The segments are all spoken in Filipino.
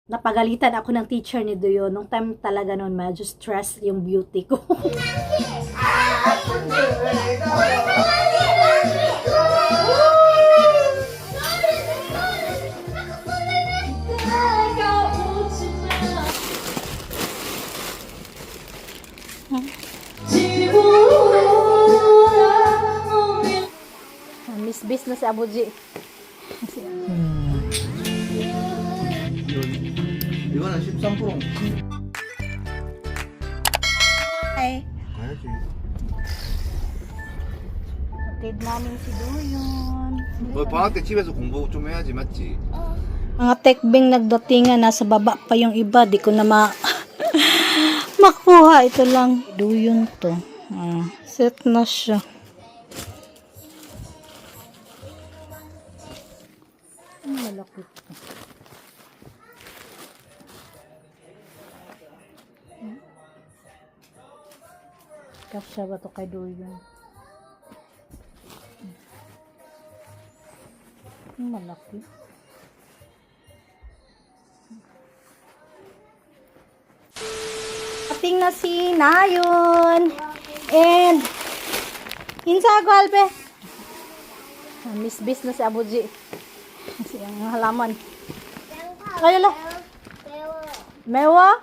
napagalitan ako ng teacher ni Duyo. Nung time talaga noon, medyo stress yung beauty ko. Miss Bis na si Abuji. 이거는 13%. Ay, 가야지. hatid namin si Duyon. 너 방학 때 집에서 공부 좀 해야지, 맞지? Mga tekbing nagdatingan, nasa baba pa yung iba. Di ko na makuha. Ito lang. Duyon to. Set na siya. Malaki to. Kasya ba to kay Duyon? Malaki. Ating na si Nayon. And Insa ako, Albe. Miss Bis na si Abuji. Kasi ang halaman. Kaya la. Mewa?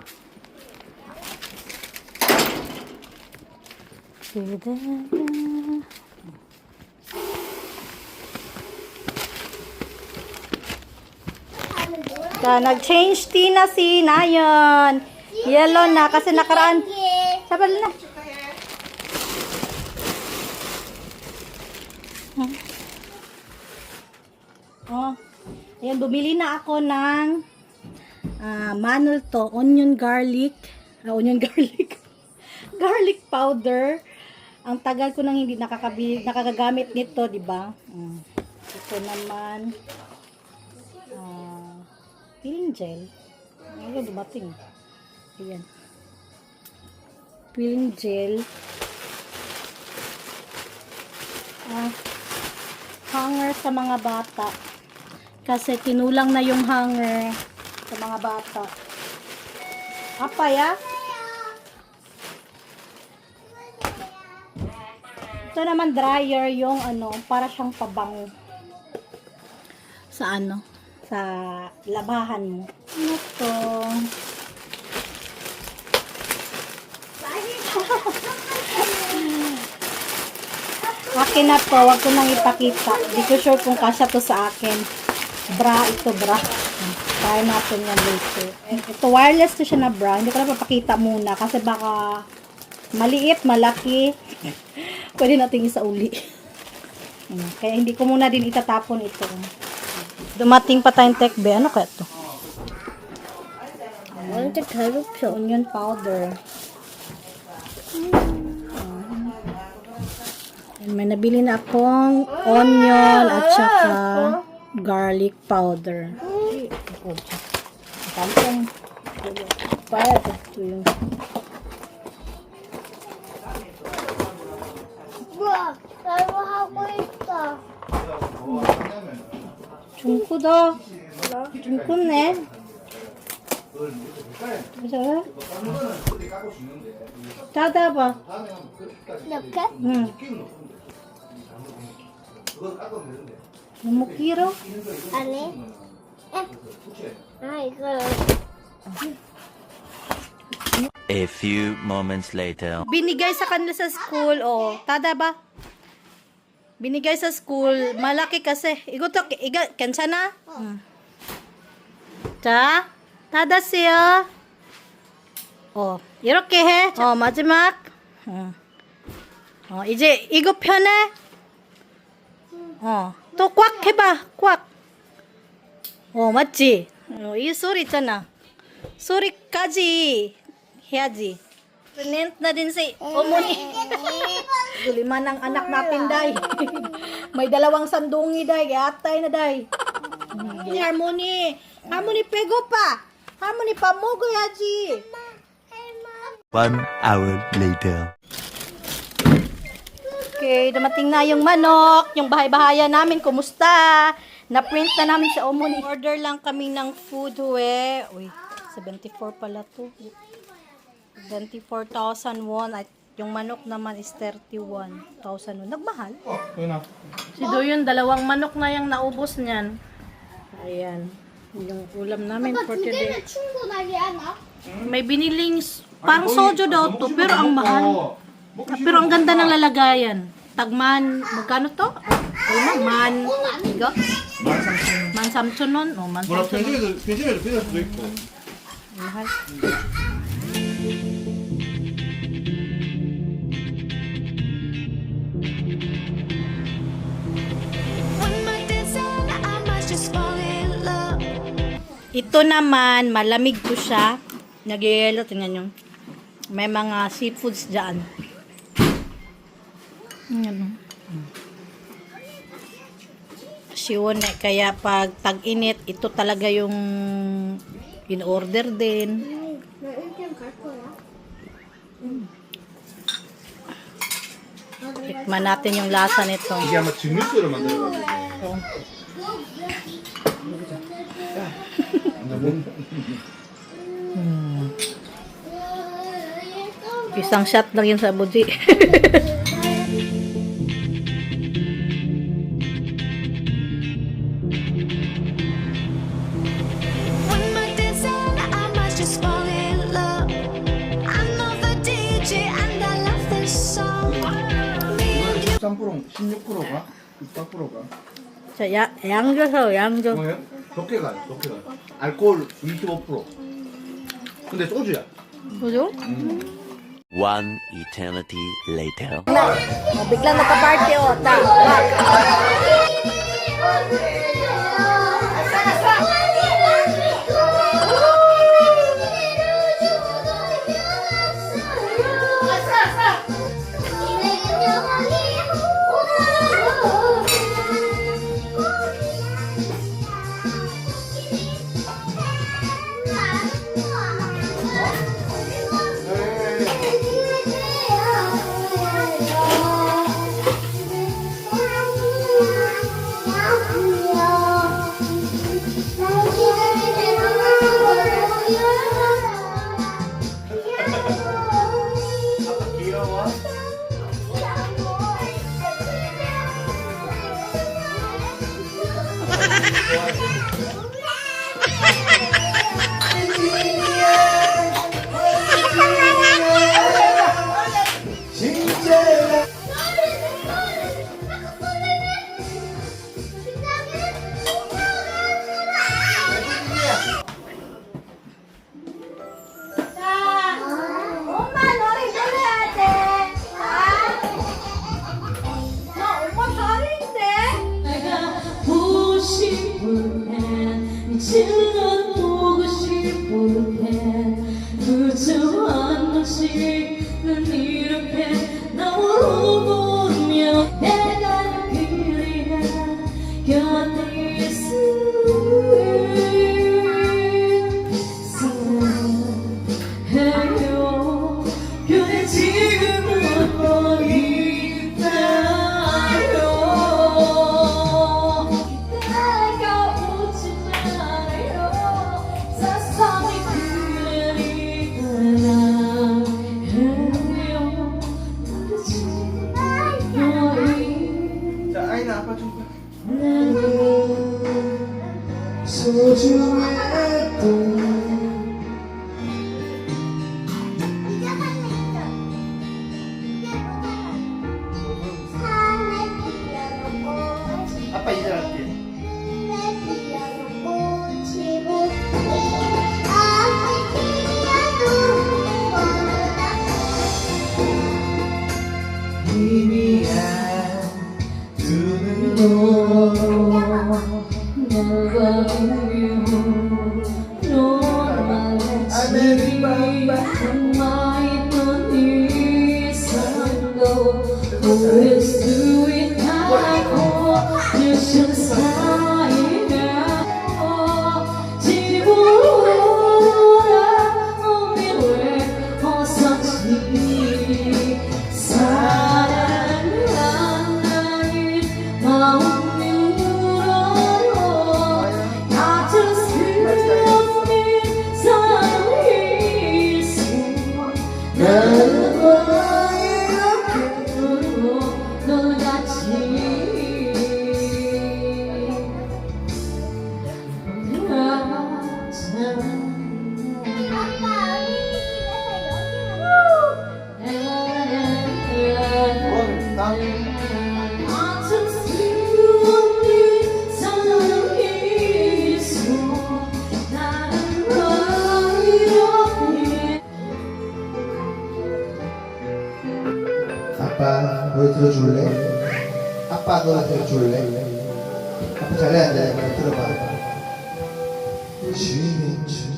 Nag-change tina si Nayon. Yellow na kasi nakaraan. Sabal na. Oh. Ayan, bumili na ako ng manol to, onion garlic. Garlic powder. Ang tagal ko nang hindi nakakagamit nito, di ba? Ito naman peeling gel. Ano dumating? Ayan. Peeling gel. Hanger sa mga bata. Kasi tinulang na yung hanger sa mga bata. Apa ya? Ito naman dryer yung para siyang pabango. Sa sa labahan mo. Ito. Akin na to, wag ko nang ipakita. Hindi ko sure kung kasya to sa akin. Bra. Try natin yan later. Ito, wireless to siya na bra. Hindi ko na papakita muna kasi baka maliit, malaki. Pwede natin isauli. Kaya hindi ko muna din itatapon ito. Dumating pa tayong tekbe. Ano kaya ito? Onion powder. May nabili na akong onion at saka garlic powder. Tampong. Payat. Ito yung 중구다. 중구네. 그래서 닫아봐. 이렇게? 응. 너무 길어? 아니. 이거. A few moments later. Binigay sa kanila sa school, tada ba? Binigay sa school, malaki kasi. 괜찮아? 자, 닫았어요. 이렇게 해. 마지막. 이제 이거 편해? 또 꽉 해봐, 꽉. 맞지? 이 소리 있잖아. 소리까지 해야지. Pregnant na din si Omoni. Lima ng anak natin, day. May dalawang sandungi, day. Atay na, day. Harmony. Harmony, pego pa. Harmony, pamugo, yaji. 1 hour later. Okay, dumating na yung manok. Yung bahay-bahaya namin, kumusta? Na-print na namin sa Omoni. Order lang kami ng food, we. Uy, 74 pala to. 24,000 won. At yung manok naman is 31,000 won. Nagmahal. Si Doyon, 2 manok na yung naubos niyan. Ayan. Yung ulam namin for today. 충분하게 하나? May biniling parang sojo daw to, pero ang mahal. Pero ang ganda ng lalagayan. Tagman, magkano to? Man, igo? Man Samson nun? O, man 뭐라 Samson nun. 편집에도 필요할 수도 있고. Mahal. One more dance and I must just fall in love. Ito naman, malamig ko siya. Nag-yelo, tingnan nyo. May mga seafoods dyan. Ayan. Siyon eh. Kaya pag tag-init, ito talaga yung in-order din. 나 1등 갈 거야. Tikman natin yung lasa nito. 이게 아마 증류수를 만들어가지고. Isang shot lang yun sa budi. One more dance and I must just fall in love. I know the DJ and I love this song. Me and you. 13% 16%가? 14%가? 자, 양조서, 양조. 뭐예요? 적게 가요, 적게 가요. 알코올 25%. 근데 소주야. Tudo? One eternity later. Oh, biglang nagka-party, oh. Ta. 보고 싶을 땐 지금 보고 싶을 땐 그저 한 번씩 난 이렇게 나로 보며 내가 그리야 곁에 있어요. 그대 지금 어떤 있다요. 다가오지 말아요. 세상이 그대를 떠나요. 그치 너희 자, 아이나 아빠 좀. 나는 소중했던 아빠 이제 할게. 희미한 두 눈으로 너가 우유로 말했지 남아있던 이 삶도 보일 수 있다고 주신 사이가 집으로 돌아오면 왜 어서지 사랑한다는 마음 나는 와 이렇게 너같이 아빠 노래 들어줄래? 아빠 노래 들어줄래? 아빠 잘해야 돼. 들어봐. 쉬는 중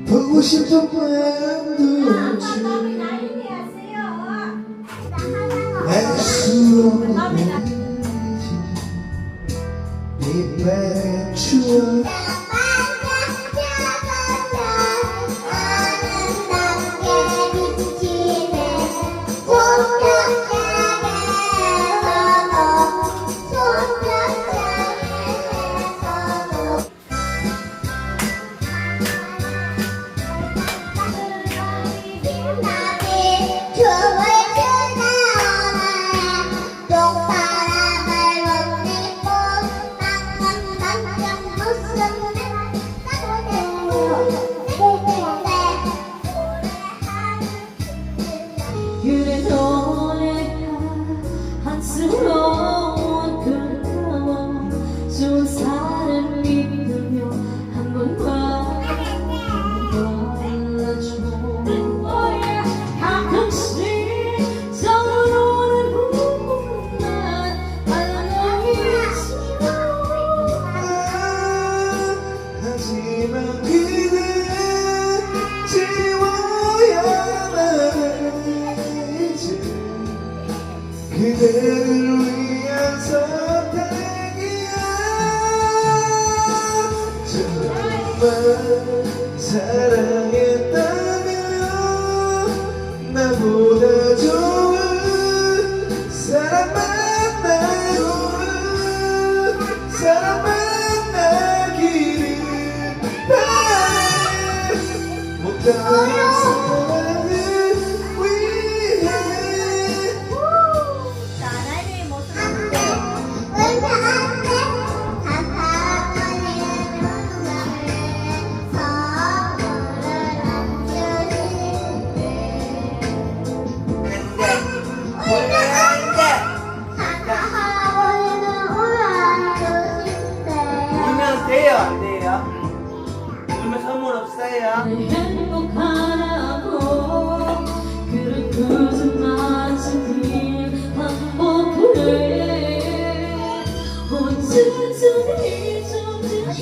보고 싶은 마음도 알수 없는 이빨 추억 그래도 내가 한스러운 그리워 좋은 사람 믿으며 한 번만 말아줘 가끔씩 떠오르는 꿈만 알아내지마 하지만 그대 지워야만 알지 그대를 위한 선택이야 정말 사랑했다면 나보다 좋은 사람 만나기를 바래 못다한 사랑을 위해 울면 돼요, 안 돼요? 울면 선물 없어요. 행복하라고 그를 거짓말 지킨 반복해 혼자서 잊어지지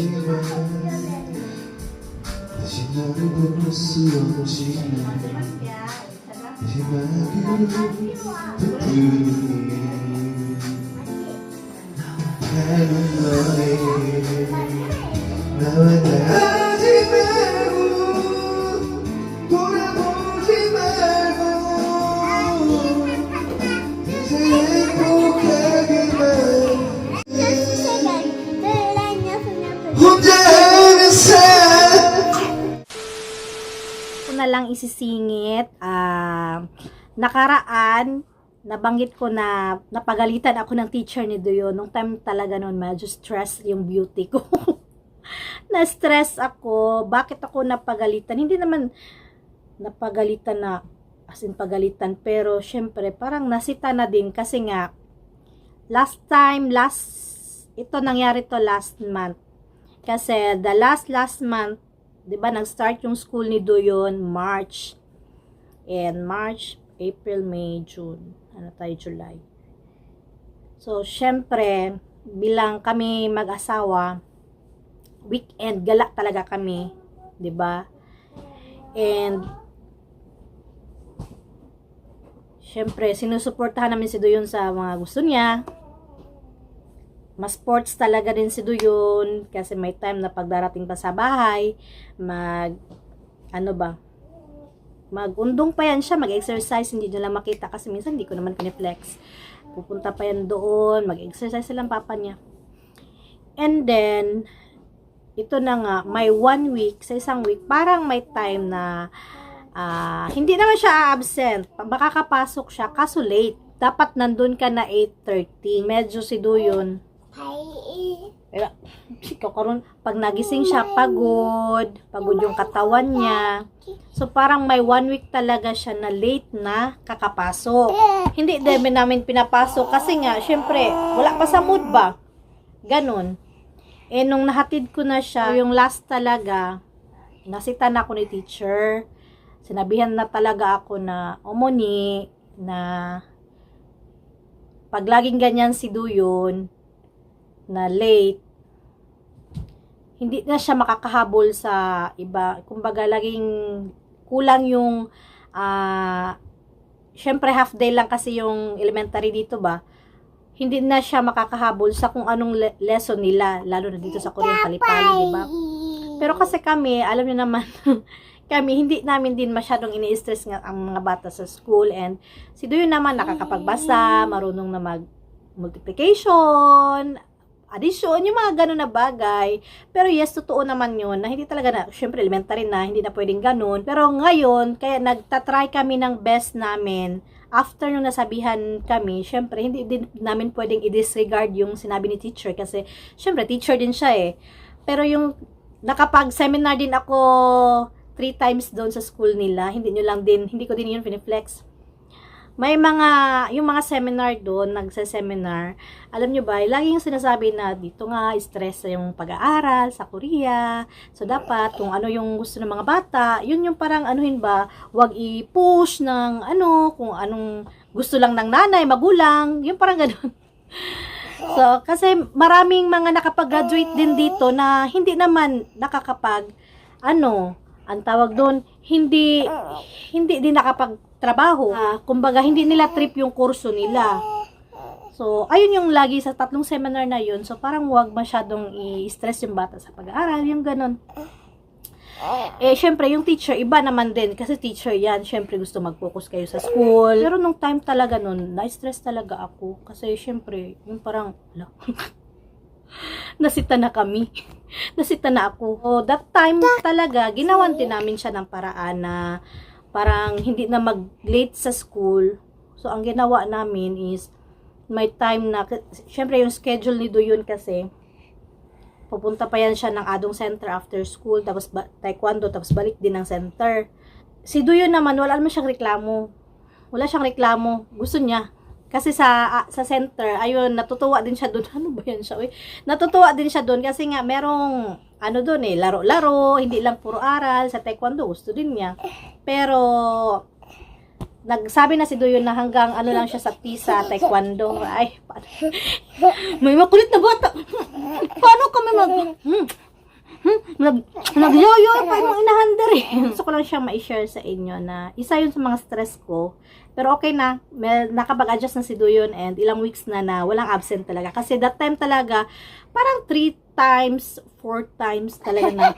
다시 너를 볼 수 없지만 희망을 부풀리 나는 너에게 나와 나지 말고 돌아보지 말고 이제 행복하게만 혼자 하는 삶 Ko na lang isisingit. Nakaraan, nabanggit ko na napagalitan ako ng teacher ni Duyo. Nung time talaga noon, medyo stress yung beauty ko. Na-stress ako. Bakit ako napagalitan? Hindi naman napagalitan na, as in pagalitan. Pero, syempre, parang nasita na din. Kasi nga, ito nangyari to last month. Kasi, the last month, diba, nag-start yung school ni Duyon, March. And March, April, May, June. Ano tayo, July. So, syempre, bilang kami mag-asawa, weekend, gala talaga kami. 'Di ba? And, syempre, sinusuportahan namin si Duyon sa mga gusto niya. Mas sports talaga din si Duyon kasi may time na pagdarating pa sa bahay, mag-undong pa yan siya, mag-exercise, hindi nyo lang makita kasi minsan hindi ko naman piniflex. Pupunta pa yan doon, mag-exercise silang papa niya. And then, ito na nga, may 1 week, sa isang week, parang may time na Hindi naman siya absent. Makakapasok siya, kaso late. Dapat nandun ka na 8:30. Medyo si Duyon. Ikaw karon pag nagising siya, pagod yung katawan niya. So, parang may 1 week talaga siya na late na kakapasok. Hindi din namin pinapasok kasi nga, syempre, wala pa sa mood ba? Ganon. Nung nahatid ko na siya, yung last talaga, nasita na ako ni teacher. Sinabihan na talaga ako na, Moni, na pag laging ganyan si Duyon, na late, hindi na siya makakahabol sa iba. Kumbaga, laging kulang yung, syempre half day lang kasi yung elementary dito ba, hindi na siya makakahabol sa kung anong lesson nila, lalo na dito sa Korean Pali-Pali, diba? Pero kasi kami, alam niyo naman, kami, hindi namin din masyadong ini-stress nga ang mga bata sa school, and si Duyon naman nakakapagbasa, marunong na multiplication, addition, yung mga gano'n na bagay. Pero yes, totoo naman yun, na hindi talaga na, syempre elementary na, hindi na pwedeng gano'n. Pero ngayon, kaya nagtatry kami ng best namin. After nung nasabihan kami, syempre, hindi din namin pwedeng i-disregard yung sinabi ni teacher, kasi syempre, teacher din siya eh. Pero yung nakapag-seminar din ako 3 times doon sa school nila, hindi ko din yun piniflex. May yung mga seminar doon, nagse-seminar, alam nyo ba, laging sinasabi na dito nga, stress yung pag-aaral sa Korea. So, dapat, kung ano yung gusto ng mga bata, yun yung parang, wag i-push ng kung anong gusto lang ng nanay, magulang, yung parang ganun. So, kasi maraming mga nakapag-graduate din dito na hindi naman ang tawag doon, hindi din nakapagtrabaho. Kumbaga, hindi nila trip yung kurso nila. So, ayun yung lagi sa 3 seminar na yun. So, parang wag masyadong i-stress yung bata sa pag-aaral, yung ganun. Syempre, yung teacher, iba naman din. Kasi teacher yan, syempre gusto mag-focus kayo sa school. Pero nung time talaga nun, na-stress talaga ako. Kasi syempre, yung parang, nasita na kami. Nasita na ako. So, that time talaga, ginawan din namin siya ng paraan na parang hindi na mag-late sa school. So, ang ginawa namin is, may time na, syempre yung schedule ni Duyon kasi, pupunta pa yan siya ng Adong Center after school, tapos taekwondo, tapos balik din ng center. Si Duyon naman, wala naman siyang reklamo. Wala siyang reklamo. Gusto niya. Kasi sa center, ayun, natutuwa din siya doon. Ano ba yan siya? Uy? Natutuwa din siya doon kasi nga merong, doon laro-laro, hindi lang puro aral. Sa taekwondo, gusto din niya. Pero, nagsabi na si Duyon na hanggang lang siya sa TISA, taekwondo. Ay, may makulit na bata. Paano kami nagyoyo pa yung inahandar eh. Gusto ko lang siyang ma-share sa inyo na isa yun sa mga stress ko. Pero okay na, nakapag-adjust na si Duyon and ilang weeks na walang absent talaga. Kasi that time talaga, parang 3 times, 4 times talaga na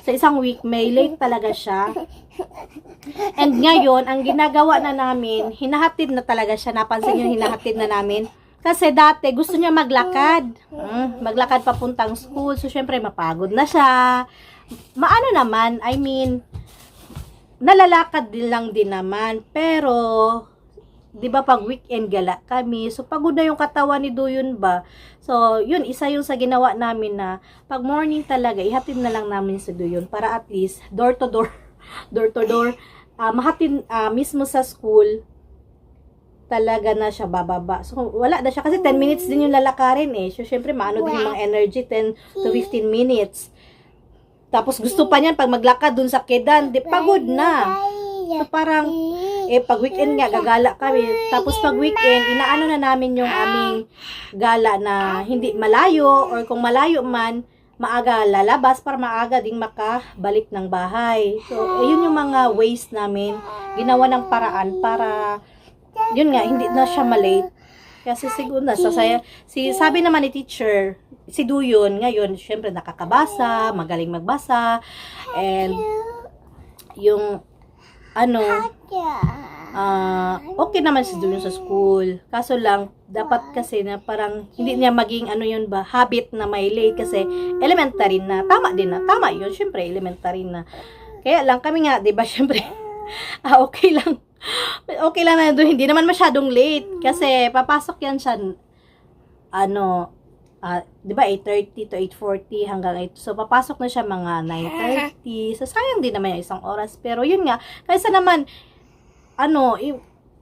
sa isang week, may late talaga siya. And ngayon, ang ginagawa na namin, hinahatid na talaga siya. Napansin nyo, hinahatid na namin. Kasi dati, gusto niya maglakad. Maglakad papuntang school. So, syempre, mapagod na siya. Maano naman, nalalakad din lang din naman. Pero, di ba pag weekend gala kami. So, pagod na yung katawan ni Duyon ba. So, yun, isa yung sa ginawa namin na pag morning talaga, ihatid na lang namin si Duyon para at least door to door, mahatid mismo sa school, talaga na siya bababa. So, wala na siya. Kasi 10 minutes din yung lalakarin eh. So, syempre, maano din yung mga energy, 10 to 15 minutes. Tapos, gusto pa niyan, pag maglakad dun sa kedan, di pagod na. So, parang, pag weekend nga, gagala kami. Tapos, pag weekend, inaano na namin yung aming gala na hindi malayo, or kung malayo man, maaga lalabas para maaga ding makabalik ng bahay. So, yun yung mga ways namin. Ginawa ng paraan para yun nga, hindi na siya malate. Kasi siguro sabi naman ni teacher, si Duyon, ngayon, syempre nakakabasa, magaling magbasa, and yung, okay naman si Duyon sa school. Kaso lang, dapat kasi na parang, hindi niya maging, habit na may late, kasi elementary na, tama yun, syempre, elementary na. Kaya lang kami nga, di ba, syempre, Okay lang. Okay lang na doon. Hindi naman masyadong late. Kasi papasok yan siya, di ba 8:30 to 8:40 hanggang 8. So, papasok na siya mga 9:30. So, sayang din naman yung isang oras. Pero yun nga, kaysa naman,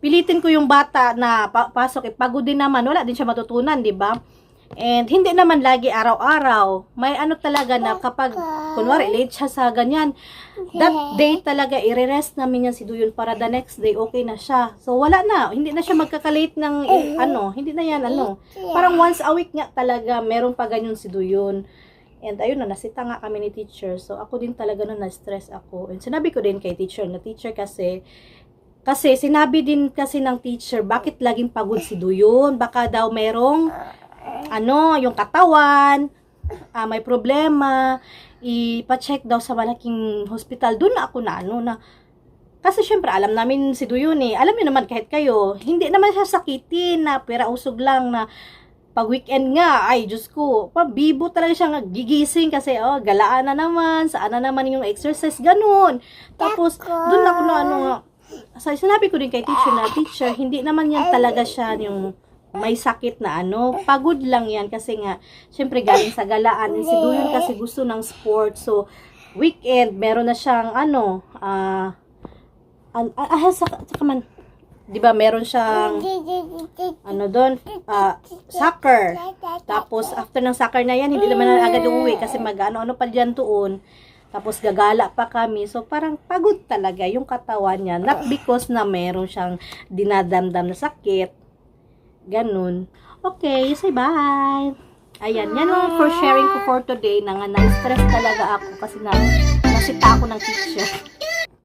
pilitin ko yung bata na pasok. Pagod din naman. Wala din siya matutunan, di ba? And hindi naman lagi araw-araw. May talaga na kapag, kunwari, late siya sa ganyan, that day talaga, i-rest namin yan si Duyon para the next day, okay na siya. So, wala na. Hindi na siya magkakalate ng, hindi na yan, Parang once a week nga talaga, meron pa ganyan si Duyon. And ayun na, nasita nga kami ni teacher. So, ako din talaga na-stress ako. And sinabi ko din kay teacher, kasi sinabi din kasi ng teacher, bakit laging pagod si Duyon? Baka daw merong, yung katawan, may problema, ipa-check daw sa malaking hospital. Doon na ako na kasi syempre alam namin si Duyon alam niyo naman kahit kayo, hindi naman siya sakitin na pera usog lang na pag weekend nga, ay Diyos ko, pabibo talaga siya gigising kasi galaan na naman, saan na naman yung exercise, ganun. Tapos, doon ako sinabi ko din kay teacher, hindi naman yan talaga siya yung may sakit na pagod lang yan kasi nga, syempre galing sa galaan. Si Duyon kasi gusto ng sport. So, weekend, meron na siyang saka man, di ba, meron siyang, soccer. Tapos, after ng soccer na yan, hindi naman na agad uuwi kasi mag-ano pa dyan tuon. Tapos, gagala pa kami. So, parang pagod talaga yung katawan niya. Not because na meron siyang dinadamdam na sakit. Ganun. Okay, say bye. Ayan, yan lang for sharing ko for today. Na stress talaga ako kasi nasita ako ng teacher.